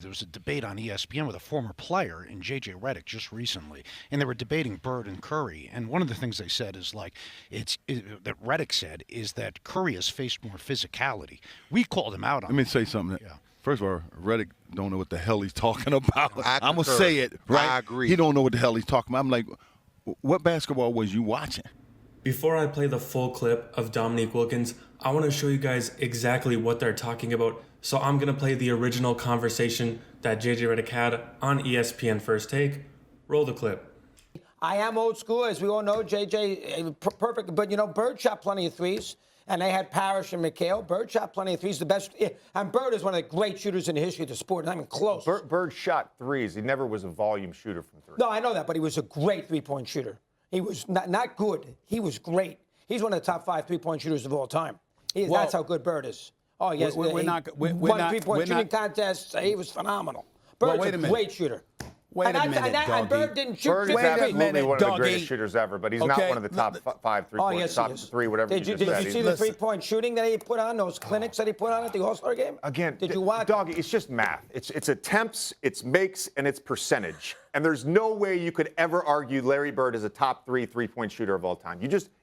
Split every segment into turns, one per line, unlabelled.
There was a debate on ESPN with a former player in J.J. Redick just recently, and they were debating Bird and Curry. And one of the things they said is like, that Redick said is that Curry has faced more physicality. We called him out on
Let me
that.
say something.
Yeah.
First of all, Redick don't know what the hell he's talking about. I'm going to
concur.
say it, right?
I agree.
He don't know what the hell he's talking about. I'm like, what basketball was you watching?
Before I play the full clip of Dominique Wilkins, I want to show you guys exactly what they're talking about. So I'm going to play the original conversation that JJ Redick had on ESPN First Take. Roll the clip.
I am old school, as we all know. JJ, perfect. But, Bird shot plenty of threes. And they had Parrish and McHale. Bird shot plenty of threes. The best. And Bird is one of the great shooters in the history of the sport. Not even close.
Bird shot threes. He never was a volume shooter from three.
No, I know that. But he was a great three-point shooter. He was not good. He was great. He's one of the top 5 three-point shooters of all time. That's how good Bird is. Oh, yes.
We're
won three-point shooting contests. He was phenomenal. Bird's a great shooter.
Wait a minute,
and Bird didn't shoot
Bird is
50
absolutely one of the
Doggy.
greatest shooters ever, but he's not one of the top 5 three-point,
yes, he
top
is.
3, whatever
Did you
just said.
see the three-point shooting that he put on, those clinics that he put on at the All-Star game?
Again,
did you watch?
Doggy, it's just math. It's attempts, it's makes, and it's percentage. And there's no way you could ever argue Larry Bird is a top 3 three-point shooter of all time.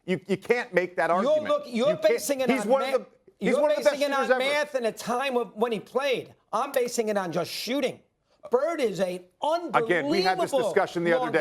You can't make that argument.
You're basing it on math. You're basing it on math and a time of when he played. I'm basing it on just shooting. Bird is an unbelievable.
Again, we had this discussion the other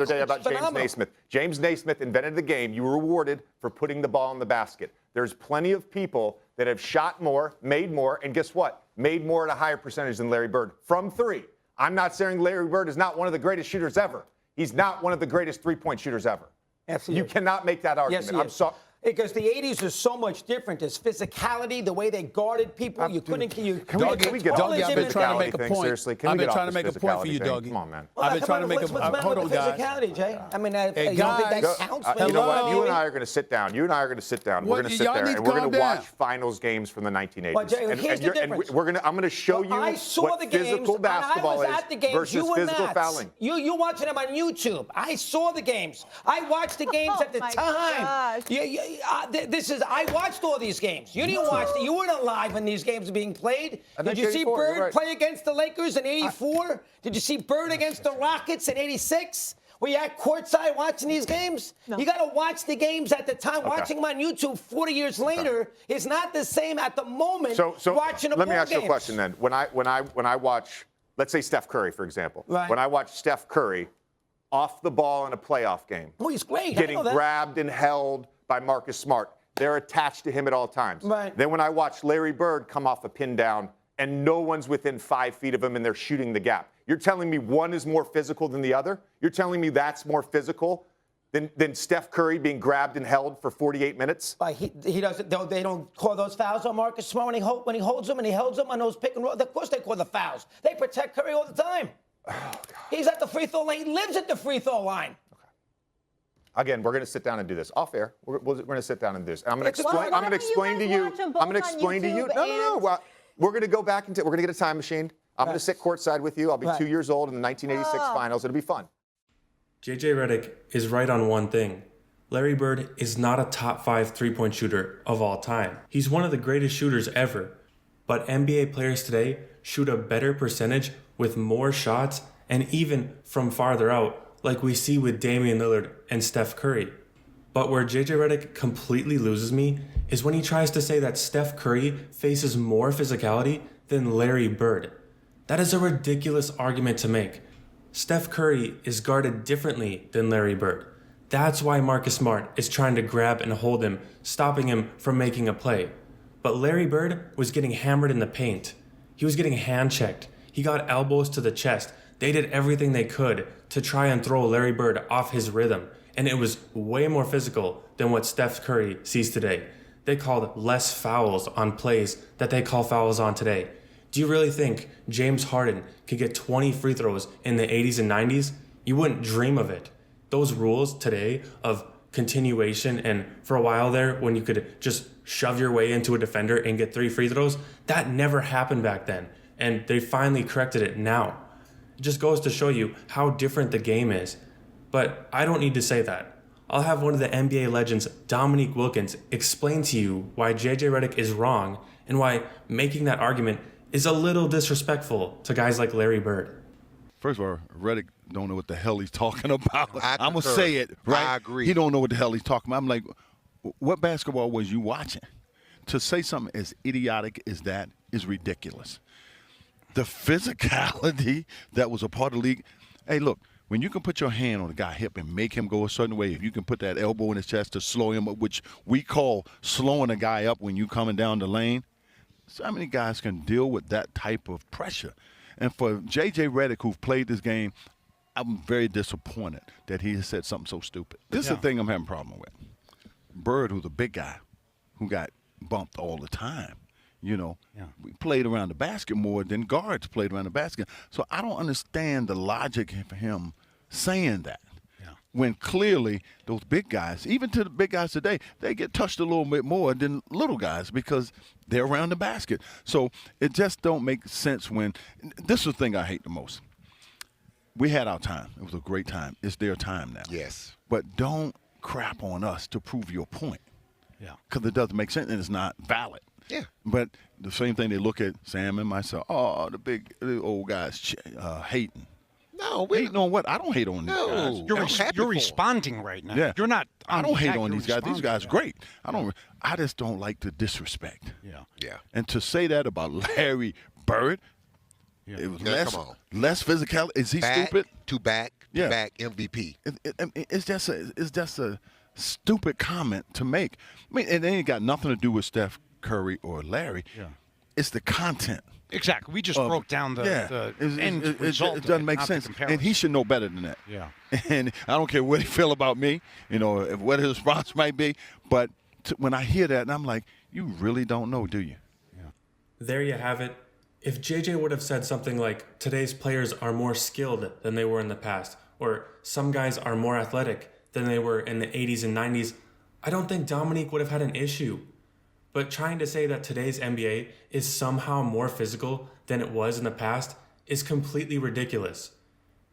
day. About James Naismith. James Naismith invented the game. You were rewarded for putting the ball in the basket. There's plenty of people that have shot more, made more, and guess what? Made more at a higher percentage than Larry Bird from 3. I'm not saying Larry Bird is not one of the greatest shooters ever. He's not one of the greatest three-point shooters ever.
Absolutely.
You cannot make that argument.
Yes, I'm sorry. Because the 80s is so much different. There's physicality, the way they guarded people. You couldn't. Can we
get
Doggy, I've been trying to make a point.
Seriously,
I've been trying to make a point for you, Doggy.
Come on, man.
I've been trying to make a point. Hold on, guys.
Physicality, Jay. I mean,
Hey,
you don't think
guys.
that counts?
You know what? You and I are going to sit down. We're going to sit there,
Y'all
and
need
we're
to
going
calm
to
down.
watch finals games from the 1980s.
Well, Jay, here's the difference.
I'm going to show you
I saw
what
the games,
physical basketball
and I was at the games.
versus
You were
physical
not.
fouling.
You watching them on YouTube. I saw the games. I watched the games at the time. I watched all these games. You didn't watch it. You weren't alive when these games were being played. Did you see Bird play against the Lakers in '84? Did you see Bird against the Rockets in '86? Were you at courtside watching these games? No. You got to watch the games at the time. Okay. Watching them on YouTube 40 years later is not the same at the moment.
So
watching a
let me
ball
ask you a question then. When I watch, let's say Steph Curry, for example.
Right.
When I watch Steph Curry off the ball in a playoff game,
he's great.
Getting grabbed and held by Marcus Smart. They're attached to him at all times.
Right.
Then when I watch Larry Bird come off a pin down and no one's within 5 feet of him and they're shooting the gap. You're telling me one is more physical than the other? You're telling me that's more physical than Steph Curry being grabbed and held for 48 minutes?
He doesn't. They don't call those fouls on Marcus Smart when he holds them and he holds them on those pick and roll. Of course they call the fouls. They protect Curry all the time. Oh, God. He's at the free throw line. He lives at the free throw line.
Again, we're going to sit down and do this off air. We're going to sit down and do this. And I'm going to explain. I'm going to explain to you. I'm going to explain to you. No. Well, we're going to go back into. We're going to get a time machine. I'm going to sit courtside with you. I'll be 2 years old in the 1986 finals. It'll be fun.
JJ Redick is right on one thing. Larry Bird is not a top 5 three-point shooter of all time. He's one of the greatest shooters ever. But NBA players today shoot a better percentage with more shots and even from farther out, like we see with Damian Lillard and Steph Curry. But where JJ Redick completely loses me is when he tries to say that Steph Curry faces more physicality than Larry Bird. That is a ridiculous argument to make. Steph Curry is guarded differently than Larry Bird. That's why Marcus Smart is trying to grab and hold him, stopping him from making a play. But Larry Bird was getting hammered in the paint. He was getting hand-checked. He got elbows to the chest. They did everything they could to try and throw Larry Bird off his rhythm. And it was way more physical than what Steph Curry sees today. They called less fouls on plays that they call fouls on today. Do you really think James Harden could get 20 free throws in the 80s and 90s? You wouldn't dream of it. Those rules today of continuation and for a while there when you could just shove your way into a defender and get 3 free throws, that never happened back then. And they finally corrected it now. It just goes to show you how different the game is. But I don't need to say that. I'll have one of the NBA legends, Dominique Wilkins, explain to you why JJ Redick is wrong and why making that argument is a little disrespectful to guys like Larry Bird.
First of all, Redick don't know what the hell he's talking about. I'm going to
concur.
say it, right?
I agree.
He don't know what the hell he's talking about. I'm like, what basketball was you watching? To say something as idiotic as that is ridiculous. The physicality that was a part of the league. Hey, look, when you can put your hand on a guy's hip and make him go a certain way, if you can put that elbow in his chest to slow him up, which we call slowing a guy up when you coming down the lane, so how many guys can deal with that type of pressure? And for J.J. Redick, who've played this game, I'm very disappointed that he has said something so stupid. This is the thing I'm having a problem with. Bird, who's a big guy, who got bumped all the time, we played around the basket more than guards played around the basket. So I don't understand the logic for him saying that. When clearly those big guys, even to the big guys today, they get touched a little bit more than little guys because they're around the basket. So it just don't make sense when – this is the thing I hate the most. We had our time. It was a great time. It's their time now.
Yes.
But don't crap on us to prove your point.
Yeah.
Because it doesn't make sense and it's not valid.
Yeah.
But the same thing, they look at Sam and myself, the old guys hating.
No,
hating on what? I don't hate on these guys.
You're responding right now.
Yeah.
You're not.
I don't hate on these guys. These guys
are
great. I just don't like the disrespect.
Yeah.
Yeah.
And to say that about Larry Bird, it was less physical. Is he stupid?
Back MVP.
It's just a stupid comment to make. I mean, it ain't got nothing to do with Steph Curry or Larry.
Yeah.
It's the content.
Exactly. We just broke down the end result.
It doesn't make sense. And he should know better than that.
Yeah.
And I don't care what he feel about me, what his response might be. But when I hear that, and I'm like, you really don't know, do you?
Yeah. There you have it. If JJ would have said something like, today's players are more skilled than they were in the past, or some guys are more athletic than they were in the 80s and 90s, I don't think Dominique would have had an issue. But trying to say that today's NBA is somehow more physical than it was in the past is completely ridiculous.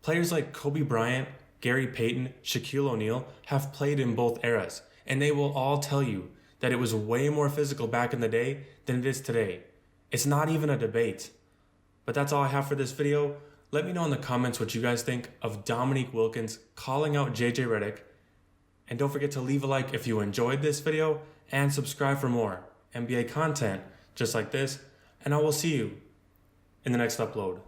Players like Kobe Bryant, Gary Payton, Shaquille O'Neal have played in both eras, and they will all tell you that it was way more physical back in the day than it is today. It's not even a debate. But that's all I have for this video. Let me know in the comments what you guys think of Dominique Wilkins calling out JJ Redick. And don't forget to leave a like if you enjoyed this video and subscribe for more NBA content just like this. And I will see you in the next upload.